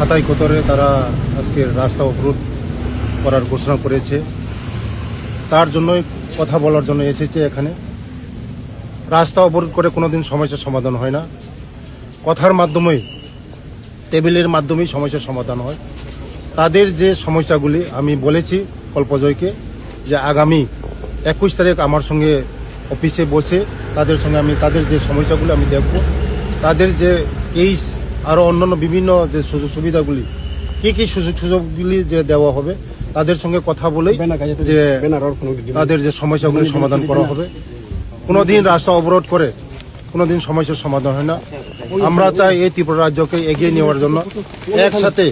মাথায় কতরে তারা আজকে রাস্তা অবরোধ করার ঘোষণা করেছে। তার জন্যই কথা বলার জন্য এসেছে এখানে। রাস্তা অবরোধ করে কোনোদিন সমস্যার সমাধান হয় না, কথার মাধ্যমেই, টেবিলের মাধ্যমেই সমস্যার সমাধান হয়। তাদের যে সমস্যাগুলি আমি বলেছি কল্পজয়কে যে আগামী 21 তারিখ আমার সঙ্গে অফিসে বসে তাদের সঙ্গে আমি তাদের যে সমস্যাগুলি আমি দেখব, তাদের যে কেস আরও অন্যান্য বিভিন্ন যে সুযোগ সুবিধাগুলি কী সুযোগ সুযোগগুলি যে দেওয়া হবে তাদের সঙ্গে কথা বলেই যে তাদের যে সমস্যাগুলি সমাধান করা হবে। কোনোদিন রাস্তা অবরোধ করে কোনোদিন সমস্যার সমাধান হয় না। আমরা চাই এই ত্রিপুরা রাজ্যকে এগিয়ে নেওয়ার জন্য একসাথে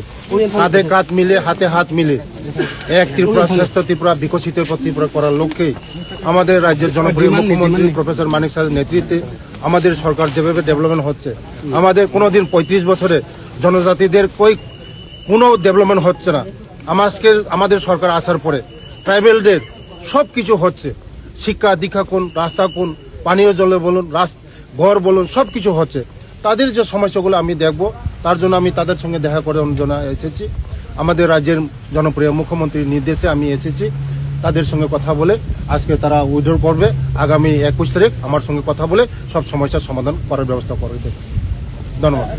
কাঁধে কাঁধ মিলে হাতে হাত মিলে এক ত্রিপুরা শ্রেষ্ঠ ত্রিপুরা বিকশিত ত্রিপুরা করার লক্ষ্যে আমাদের রাজ্যের জনপ্রিয় মুখ্যমন্ত্রী প্রফেসর মানিক স্যারের নেতৃত্বে আমাদের সরকার যেভাবে ডেভেলপমেন্ট হচ্ছে, আমাদের কোনোদিন 35 বছরে জনজাতিদের কোনো ডেভেলপমেন্ট হচ্ছে না। আমাদের সরকার আসার পরে ট্রাইবেলদের সব কিছু হচ্ছে, শিক্ষা দীক্ষা কোন, রাস্তা কোন, পানীয় জলে বলুন, ঘর বলুন, সব কিছু হচ্ছে। তাদের যে সমস্যাগুলো আমি দেখব, তার জন্য আমি তাদের সঙ্গে দেখা করে জন্য এসেছি। আমাদের রাজ্যের জনপ্রিয় মুখ্যমন্ত্রীর নির্দেশে আমি এসেছি। তাদের সঙ্গে কথা বলে আজকে তারা উইথড্র করবে। আগামী 21 তারিখ আমার সঙ্গে কথা বলে সব সমস্যার সমাধান করার ব্যবস্থা করে দেবে। ধন্যবাদ।